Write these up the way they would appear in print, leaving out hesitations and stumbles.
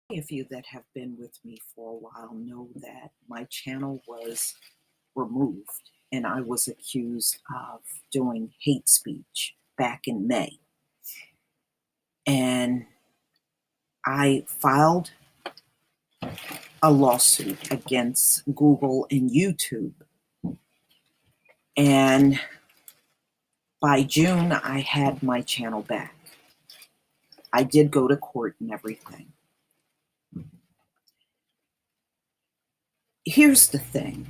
Many of you that have been with me for a while know that my channel was removed and I was accused of doing hate speech back in May. And I filed a lawsuit against Google and YouTube. And by June, I had my channel back. I did go to court and everything. Here's the thing.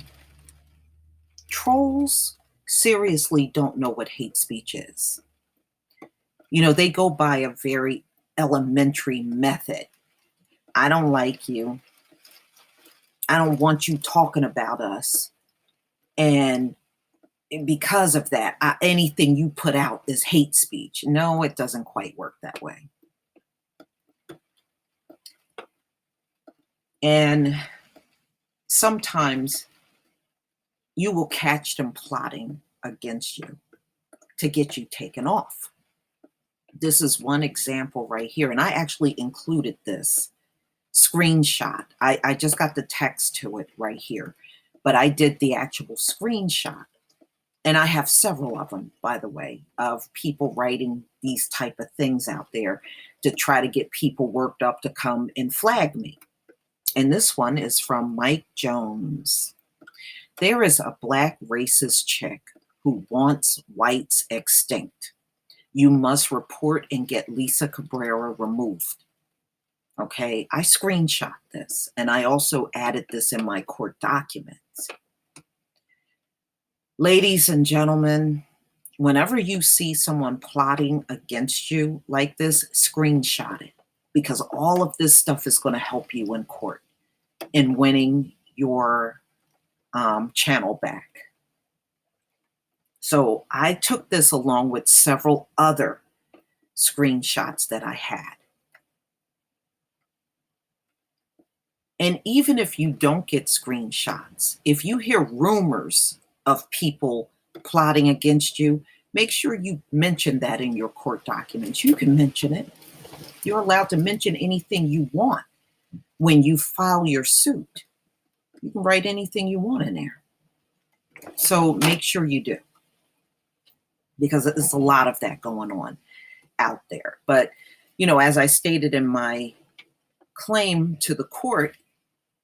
Trolls seriously don't know what hate speech is. You know, they go by a very elementary method. I don't like you. I don't want you talking about us. And because of that, anything you put out is hate speech. No, it doesn't quite work that way. And sometimes you will catch them plotting against you to get you taken off. This is one example right here. And I actually included this screenshot. I just got the text to it right here, but I did the actual screenshot. And I have several of them, by the way, of people writing these type of things out there to try to get people worked up to come and flag me. And this one is from Mike Jones. There is a black racist chick who wants whites extinct. You must report and get Lisa Cabrera removed. Okay, I screenshot this and I also added this in my court documents. Ladies and gentlemen, whenever you see someone plotting against you like this, screenshot it, because all of this stuff is going to help you in court in winning your channel back. So I took this along with several other screenshots that I had. And even if you don't get screenshots, if you hear rumors of people plotting against you, make sure you mention that in your court documents. You can mention it. You're allowed to mention anything you want when you file your suit. You can write anything you want in there. So make sure you do, because there's a lot of that going on out there. But, you know, as I stated in my claim to the court,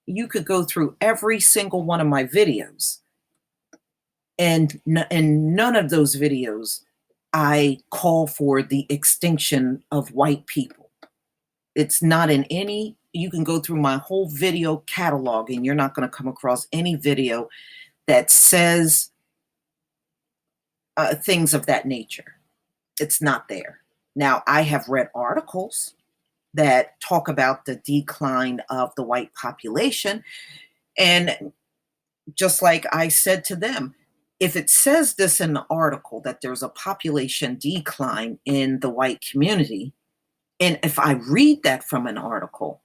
you could go through every single one of my videos, and in none of those videos I call for the extinction of white people. It's not in any. You can go through my whole video catalog and you're not going to come across any video that says things of that nature. It's not there. Now, I have read articles that talk about the decline of the white population. And just like I said to them, if it says this in the article that there's a population decline in the white community, and if I read that from an article,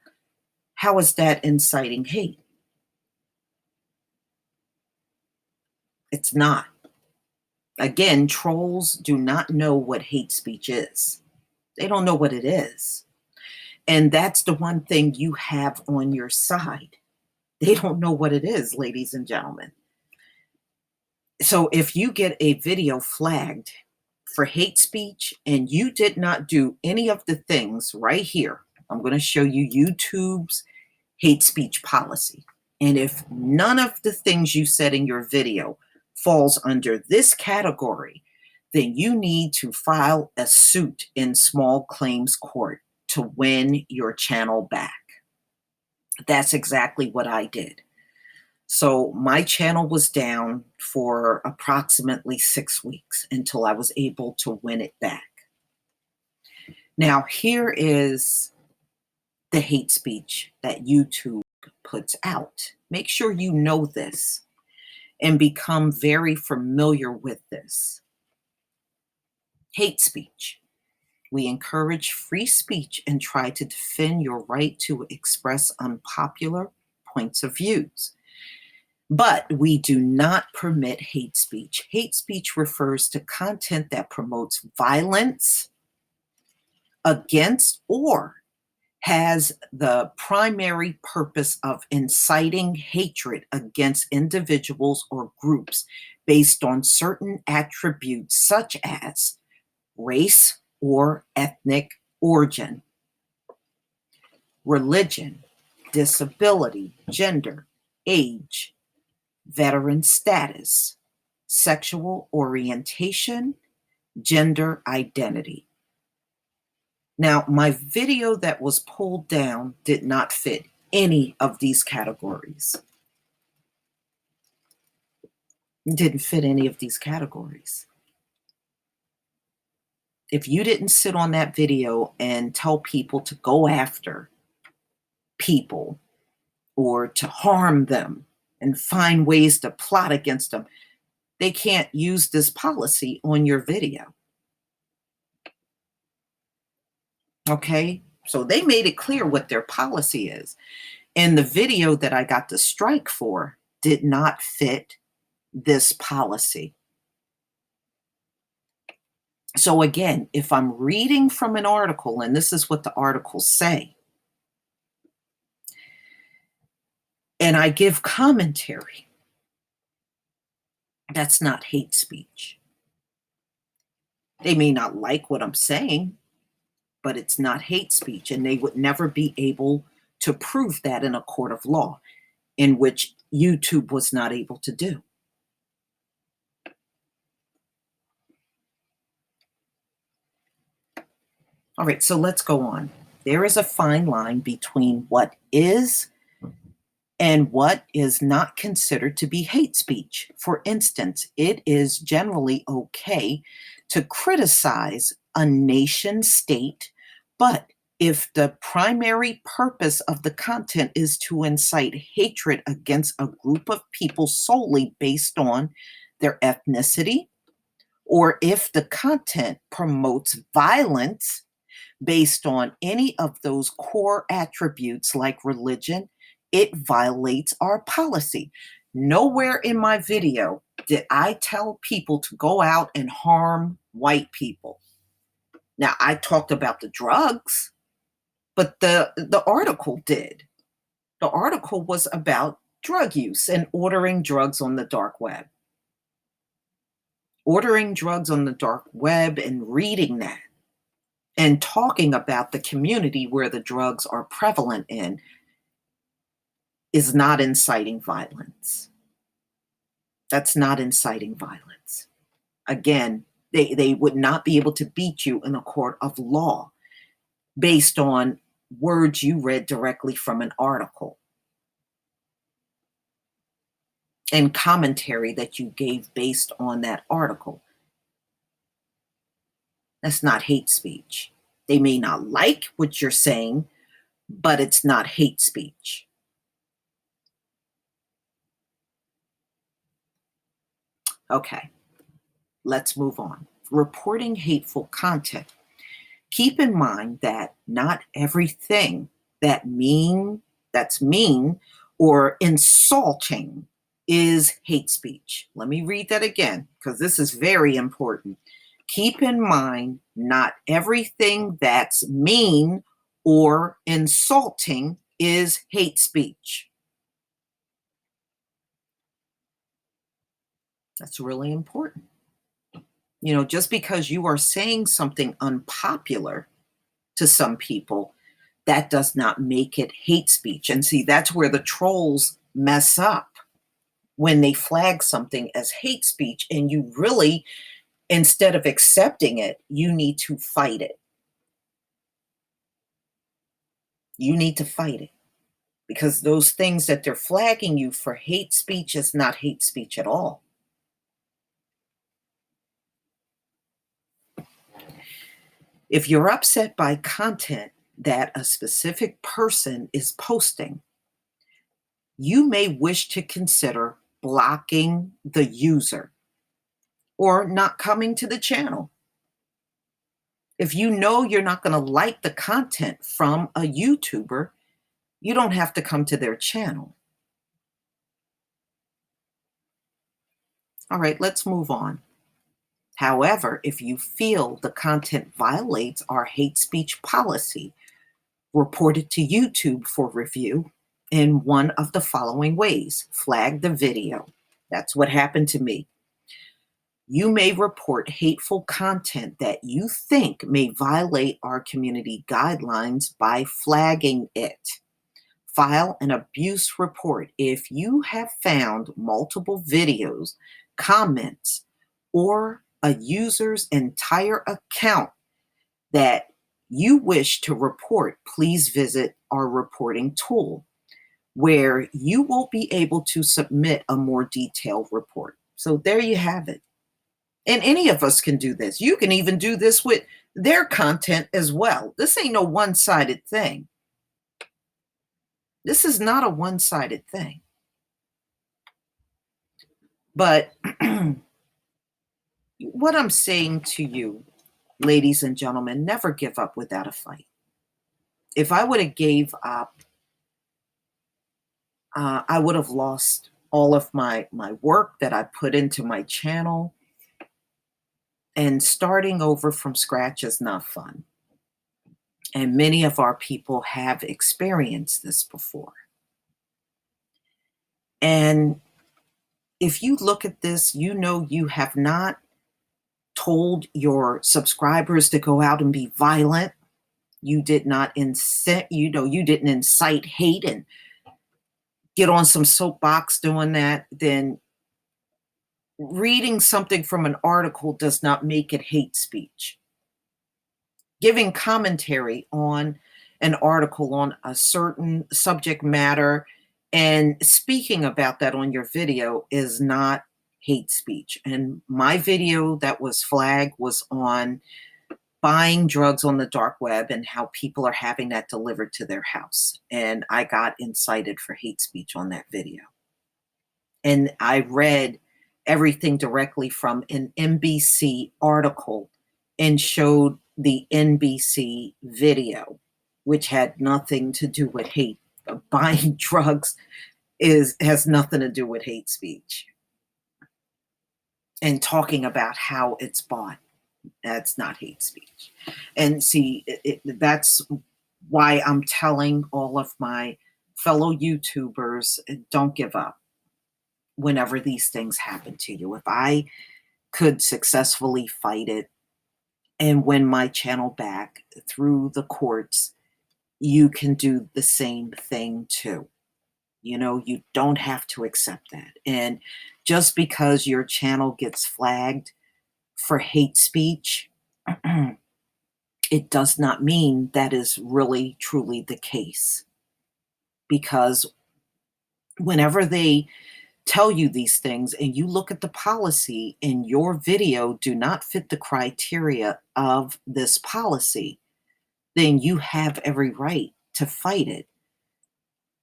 how is that inciting hate? It's not. Again, trolls do not know what hate speech is. They don't know what it is. And that's the one thing you have on your side. They don't know what it is, ladies and gentlemen. So if you get a video flagged for hate speech and you did not do any of the things right here, I'm going to show you YouTube's hate speech policy. And if none of the things you said in your video falls under this category, then you need to file a suit in small claims court to win your channel back. That's exactly what I did. So my channel was down for approximately 6 weeks until I was able to win it back. Now, here is the hate speech that YouTube puts out. Make sure you know this and become very familiar with this. Hate speech. We encourage free speech and try to defend your right to express unpopular points of views. But we do not permit hate speech. Hate speech refers to content that promotes violence against or has the primary purpose of inciting hatred against individuals or groups based on certain attributes such as race or ethnic origin, religion, disability, gender, age, veteran status, sexual orientation, gender identity. Now, my video that was pulled down did not fit any of these categories. It didn't fit any of these categories. If you didn't sit on that video and tell people to go after people or to harm them and find ways to plot against them, they can't use this policy on your video. Okay? So they made it clear what their policy is. And the video that I got the strike for did not fit this policy. So again, if I'm reading from an article, and this is what the articles say, and I give commentary, that's not hate speech. They may not like what I'm saying, but it's not hate speech, and they would never be able to prove that in a court of law, in which YouTube was not able to do. All right, so let's go on. There is a fine line between what is and what is not considered to be hate speech. For instance, it is generally okay to criticize a nation state, but if the primary purpose of the content is to incite hatred against a group of people solely based on their ethnicity, or if the content promotes violence based on any of those core attributes like religion, it violates our policy. Nowhere in my video did I tell people to go out and harm white people. Now, I talked about the drugs, but the article did. The article was about drug use and ordering drugs on the dark web. Ordering drugs on the dark web and reading that and talking about the community where the drugs are prevalent in is not inciting violence. That's not inciting violence. Again, they would not be able to beat you in a court of law based on words you read directly from an article and commentary that you gave based on that article. That's not hate speech. They may not like what you're saying, but it's not hate speech. Okay, let's move on. Reporting hateful content. Keep in mind that not everything that's mean or insulting is hate speech. Let me read that again because this is very important. Keep in mind, not everything that's mean or insulting is hate speech. That's really important. You know, just because you are saying something unpopular to some people, that does not make it hate speech. And see, that's where the trolls mess up when they flag something as hate speech. And you really, instead of accepting it, you need to fight it. You need to fight it because those things that they're flagging you for hate speech is not hate speech at all. If you're upset by content that a specific person is posting, you may wish to consider blocking the user or not coming to the channel. If you know you're not going to like the content from a YouTuber, you don't have to come to their channel. All right, let's move on. However, if you feel the content violates our hate speech policy, Report it to YouTube for review in one of the following ways. Flag the video. That's what happened to me. You may report hateful content that you think may violate our community guidelines by flagging it. File an abuse report if you have found multiple videos, comments, or a user's entire account that you wish to report. Please visit our reporting tool where you will be able to submit a more detailed report. So there you have it. And any of us can do this. You can even do this with their content as well. This ain't no one-sided thing. This is not a one-sided thing. But what I'm saying to you, ladies and gentlemen, never give up without a fight. If I would have gave up, I would have lost all of my work that I put into my channel. And starting over from scratch is not fun. And many of our people have experienced this before. And if you look at this, you know you have not told your subscribers to go out and be violent. You did not incite, you didn't incite hate and get on some soapbox doing that. Then reading something from an article does not make it hate speech. Giving commentary on an article on a certain subject matter and speaking about that on your video is not hate speech. And my video that was flagged was on buying drugs on the dark web and how people are having that delivered to their house. And I got incited for hate speech on that video. And I read everything directly from an NBC article and showed the NBC video, which had nothing to do with hate. Buying drugs has nothing to do with hate speech. And talking about how it's bought, that's not hate speech. And see, that's why I'm telling all of my fellow YouTubers, don't give up whenever these things happen to you. If I could successfully fight it and win my channel back through the courts, you can do the same thing too. You don't have to accept that. And just because your channel gets flagged for hate speech, it does not mean that is really truly the case. Because whenever they tell you these things and you look at the policy and your video do not fit the criteria of this policy, then you have every right to fight it,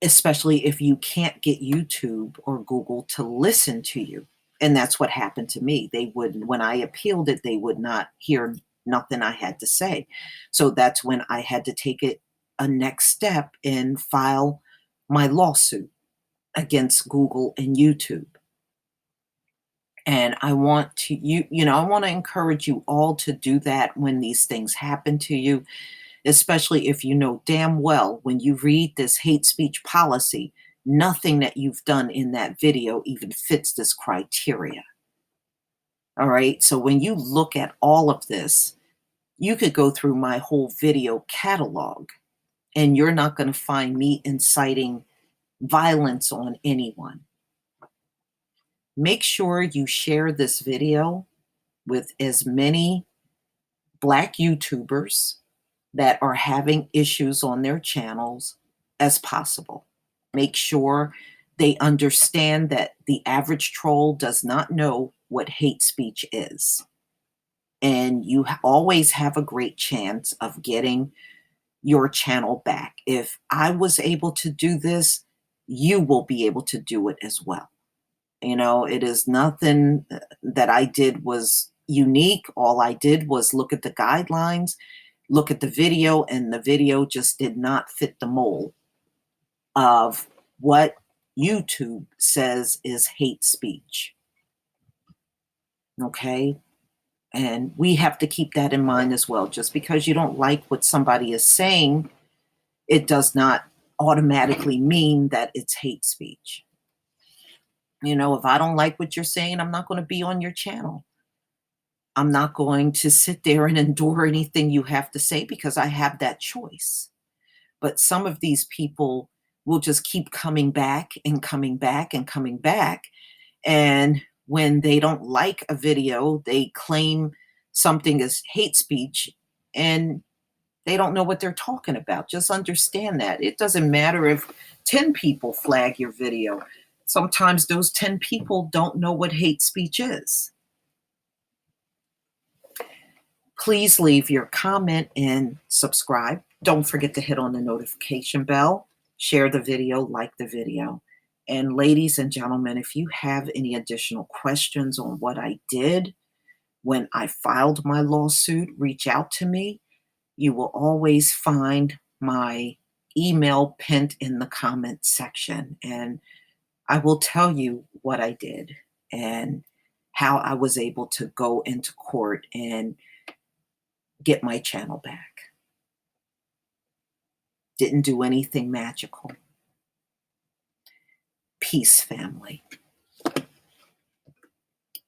especially if you can't get YouTube or Google to listen to you. And that's what happened to me. When I appealed it, they would not hear nothing I had to say. So that's when I had to take it a next step and file my lawsuit against Google and YouTube. And I want to, I want to encourage you all to do that when these things happen to you, especially if you know damn well when you read this hate speech policy, nothing that you've done in that video even fits this criteria. All right. So when you look at all of this, you could go through my whole video catalog and you're not going to find me inciting violence on anyone. Make sure you share this video with as many Black YouTubers that are having issues on their channels as possible. Make sure they understand that the average troll does not know what hate speech is. And you always have a great chance of getting your channel back. If I was able to do this, you will be able to do it as well. It is nothing that I did was unique. All I did was look at the guidelines, look at the video, and the video just did not fit the mold of what YouTube says is hate speech. Okay? And we have to keep that in mind as well. Just because you don't like what somebody is saying it does not automatically mean that it's hate speech. You know, if I don't like what you're saying, I'm not going to be on your channel. I'm not going to sit there and endure anything you have to say because I have that choice. But some of these people will just keep coming back and coming back and coming back. And when they don't like a video, they claim something as hate speech and they don't know what they're talking about. Just understand that. It doesn't matter if 10 people flag your video. Sometimes those 10 people don't know what hate speech is. Please leave your comment and subscribe. Don't forget to hit on the notification bell, share the video, like the video. And ladies and gentlemen, if you have any additional questions on what I did when I filed my lawsuit, reach out to me. You will always find my email pinned in the comment section. And I will tell you what I did and how I was able to go into court and get my channel back. Didn't do anything magical. Peace, family.